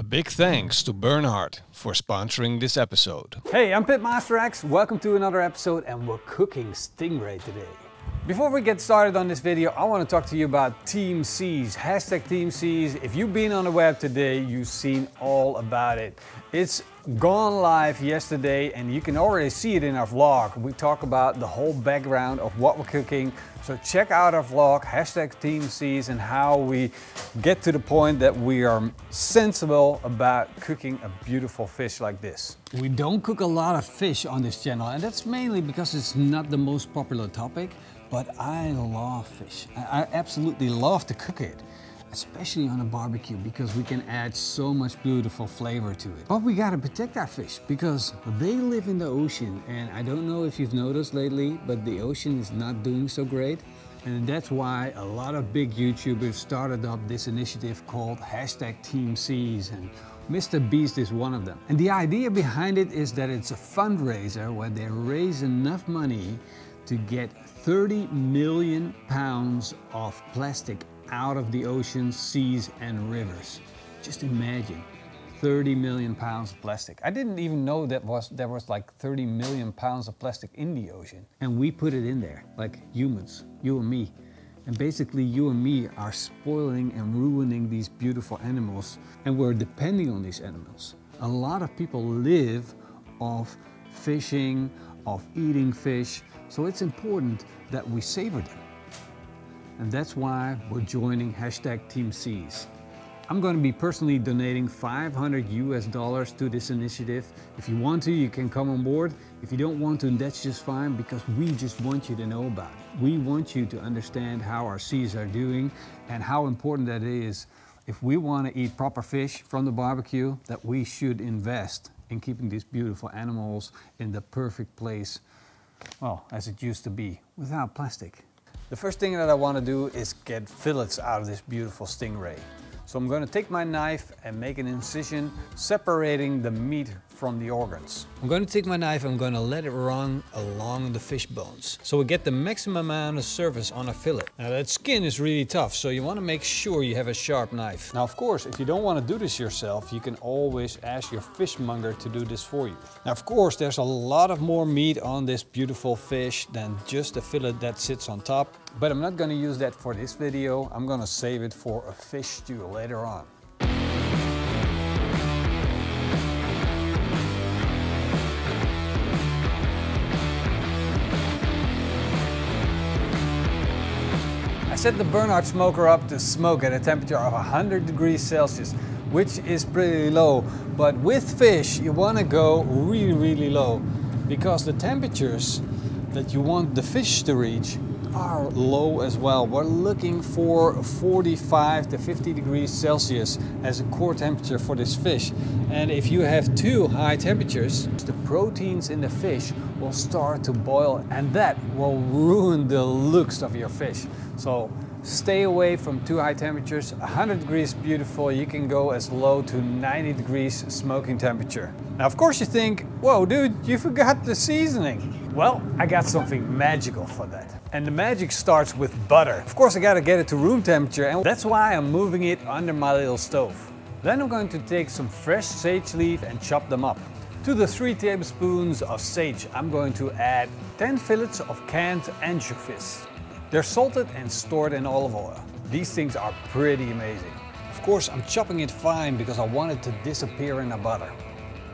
A big thanks to Bernhard for sponsoring this episode. Hey, I'm Pitmaster X. Welcome to another episode, and we're cooking stingray today. Before we get started on this video, I want to talk to you about TEAMSEAS, hashtag TEAMSEAS. If you've been on the web today, you've seen all about it. It's gone live yesterday and you can already see it in our vlog. We talk about the whole background of what we're cooking. So check out our vlog, hashtag TEAMSEAS, and how we get to the point that we are sensible about cooking a beautiful fish like this. We don't cook a lot of fish on this channel, and that's mainly because it's not the most popular topic. But I love fish. I absolutely love to cook it, especially on a barbecue, because we can add so much beautiful flavor to it. But we gotta protect our fish because they live in the ocean, and I don't know if you've noticed lately, but the ocean is not doing so great. And that's why a lot of big YouTubers started up this initiative called hashtag TEAMSEAS, and mrbeast is one of them. And the idea behind it is that it's a fundraiser where they raise enough money to get 30 million pounds of plastic out of the oceans, seas and rivers. Just imagine, 30 million pounds of plastic. I didn't even know there was like 30 million pounds of plastic in the ocean. And we put it in there, like humans, you and me. And basically you and me are spoiling and ruining these beautiful animals, and we're depending on these animals. A lot of people live off fishing, of eating fish, so it's important that we savor them. And that's why we're joining hashtag TEAMSEAS. I'm going to be personally donating $500 to this initiative. If you want to, you can come on board. If you don't want to, that's just fine, because we just want you to know about it. We want you to understand how our seas are doing and how important that is. If we want to eat proper fish from the barbecue, that we should invest in keeping these beautiful animals in the perfect place, well, as it used to be, without plastic. The first thing that I want to do is get fillets out of this beautiful stingray. So I'm going to take my knife and make an incision separating the meat from the organs. I'm going to take my knife and I'm going to let it run along the fish bones, so we get the maximum amount of surface on a fillet. Now that skin is really tough, so you want to make sure you have a sharp knife. Now of course, if you don't want to do this yourself, you can always ask your fishmonger to do this for you. Now of course, there's a lot of more meat on this beautiful fish than just the fillet that sits on top. But I'm not going to use that for this video. I'm going to save it for a fish stew later on. I set the Bernhard smoker up to smoke at a temperature of 100 degrees Celsius, which is pretty low. But with fish, you want to go really low, because the temperatures that you want the fish to reach are low as well. We're looking for 45 to 50 degrees Celsius as a core temperature for this fish. And if you have too high temperatures, the proteins in the fish will start to boil, and that will ruin the looks of your fish. So stay away from too high temperatures. 100 degrees is beautiful. You can go as low to 90 degrees smoking temperature. Now of course you think, whoa dude, you forgot the seasoning. Well, I got something magical for that. And the magic starts with butter. Of course I gotta get it to room temperature, and that's why I'm moving it under my little stove. Then I'm going to take some fresh sage leaf and chop them up. To the 3 tablespoons of sage, I'm going to add 10 fillets of canned anchovies. They're salted and stored in olive oil. These things are pretty amazing. Of course, I'm chopping it fine because I want it to disappear in the butter.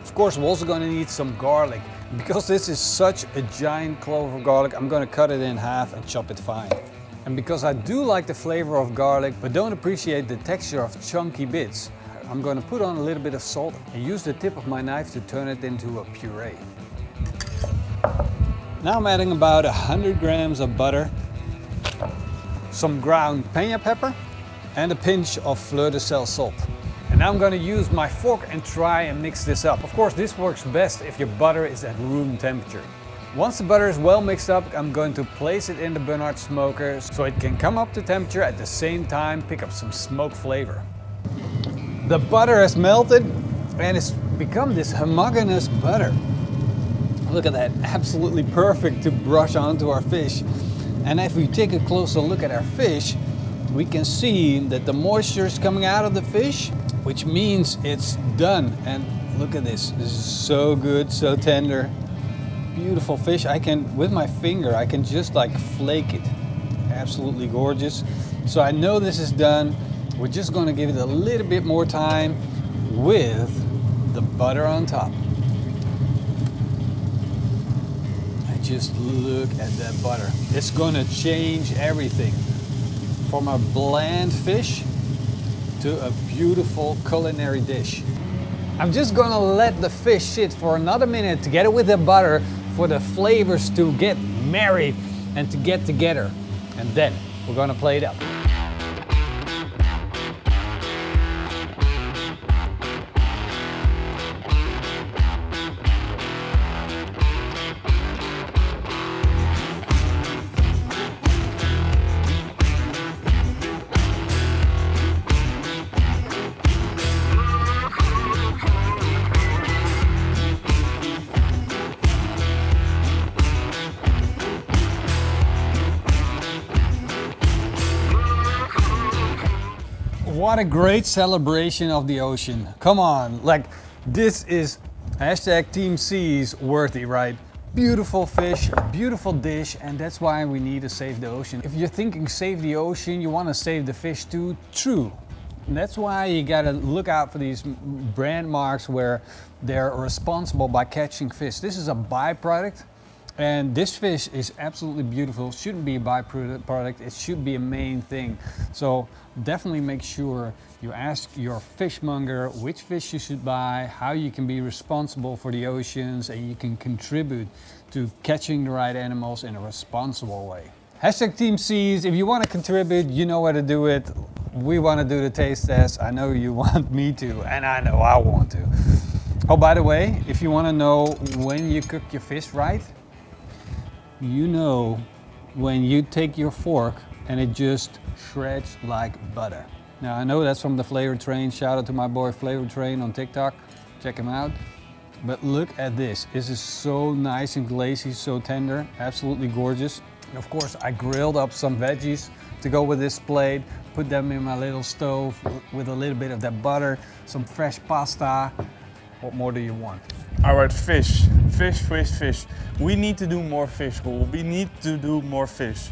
Of course, we're also going to need some garlic. Because this is such a giant clove of garlic, I'm going to cut it in half and chop it fine. And because I do like the flavor of garlic, but don't appreciate the texture of chunky bits, I'm going to put on a little bit of salt and use the tip of my knife to turn it into a puree. Now I'm adding about 100 grams of butter, some ground peña pepper, and a pinch of fleur de sel salt. And now I'm going to use my fork and try and mix this up. Of course, this works best if your butter is at room temperature. Once the butter is well mixed up, I'm going to place it in the Bernhard smoker so it can come up to temperature at the same time, pick up some smoke flavor. The butter has melted and it's become this homogeneous butter. Look at that, absolutely perfect to brush onto our fish. And if we take a closer look at our fish, we can see that the moisture is coming out of the fish which means it's done. And look at this. This is so good, so tender. Beautiful fish. I can, with my finger, I can just like flake it. Absolutely gorgeous. So I know this is done. We're just going to give it a little bit more time with the butter on top. And just look at that butter. It's going to change everything from a bland fish to a beautiful culinary dish. I'm just going to let the fish sit for another minute together with the butter for the flavors to get married and to get together. And then we're going to plate it up. What a great celebration of the ocean. Come on, like this is hashtag #TEAMSEAS worthy, right? Beautiful fish, beautiful dish, and that's why we need to save the ocean. If you're thinking save the ocean, you want to save the fish too, true. And that's why you gotta look out for these brand marks where they're responsible by catching fish. This is a byproduct. And this fish is absolutely beautiful. Shouldn't be a byproduct, it should be a main thing. So definitely make sure you ask your fishmonger which fish you should buy, how you can be responsible for the oceans, and you can contribute to catching the right animals in a responsible way. Hashtag #TEAMSEAS, if you want to contribute, you know where to do it. We want to do the taste test. I know you want me to, and I know I want to. Oh, by the way, if you want to know when you cook your fish right, you know when you take your fork and it just shreds like butter. Now I know that's from the Flavor Train. Shout out to my boy Flavor Train on TikTok. Check him out. But look at this. This is so nice and glazy, so tender, absolutely gorgeous. And of course I grilled up some veggies to go with this plate. Put them in my little stove with a little bit of that butter, some fresh pasta. What more do you want? All right, fish. We need to do more fish, Roel. We need to do more fish.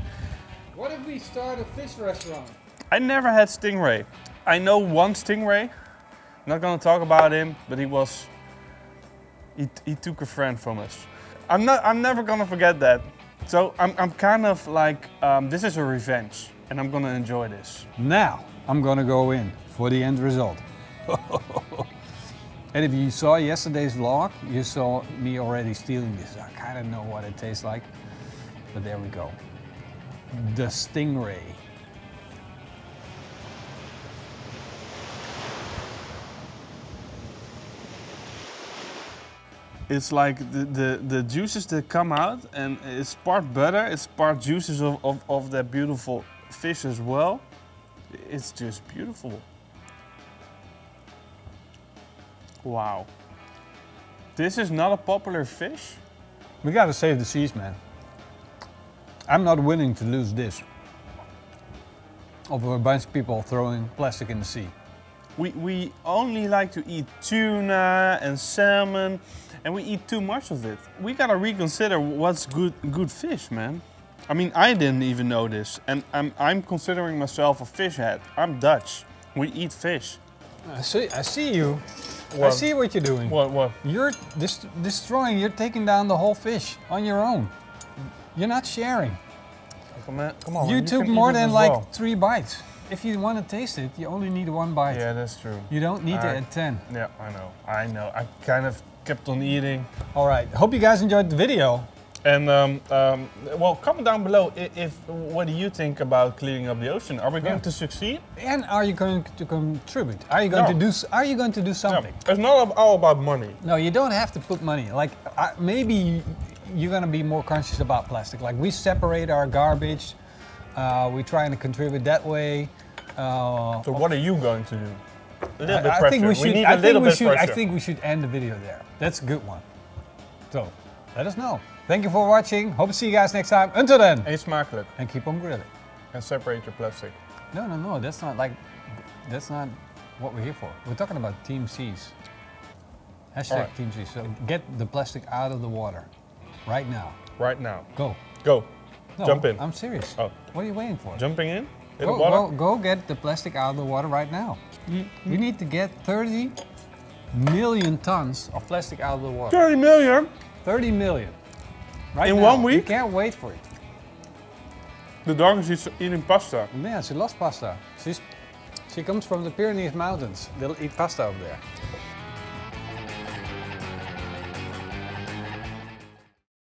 What if we start a fish restaurant? I never had stingray. I know one stingray. I'm not gonna talk about him, but he took a friend from us. I'm never gonna forget that. So I'm kind of like, this is a revenge, and I'm gonna enjoy this. Now I'm gonna go in for the end result. And if you saw yesterday's vlog, you saw me already stealing this. I kind of know what it tastes like, but there we go. The stingray. It's like the juices that come out, and it's part butter, it's part juices of that beautiful fish as well. It's just beautiful. Wow. This is not a popular fish. We gotta save the seas, man. I'm not willing to lose this over a bunch of people throwing plastic in the sea. We only like to eat tuna and salmon, and we eat too much of it. We gotta reconsider what's good fish, man. I mean, I didn't even know this, and I'm considering myself a fish head. I'm Dutch. We eat fish. I see you. What? I see what you're doing. What? You're destroying, you're taking down the whole fish on your own. You're not sharing. Come on. You took more than like 3 bites. If you want to taste it, you only need 1 bite. Yeah, that's true. You don't need to add 10. Yeah, I know. I kind of kept on eating. All right, hope you guys enjoyed the video. And well, comment down below what do you think about cleaning up the ocean? Are we going to succeed? And are you going to contribute? Are you going to do something? No, it's not all about money. No, you don't have to put money. Like maybe you're going to be more conscious about plastic. Like we separate our garbage. We're trying to contribute that way. So what are you going to do? A little bit I pressure. think we should. need a little bit pressure. I think we should end the video there. That's a good one. So let us know. Thank you for watching. Hope to see you guys next time. Until then. Eet smakelijk. And keep on grilling. And separate your plastic. No. That's not like. That's not what we're here for. We're talking about TEAMSEAS. Hashtag Alright. TEAMSEAS. So get the plastic out of the water right now. Right now. Go. Go. No, Jump in. I'm serious. Oh. What are you waiting for? Jumping in the Go, water? go get the plastic out of the water right now. We need to get 30 million tons of plastic out of the water. 30 million? 30 million. Right In now. 1 week? We can't wait for it. The dog is eating pasta. Yeah, she loves pasta. She comes from the Pyrenees Mountains. They'll eat pasta over there.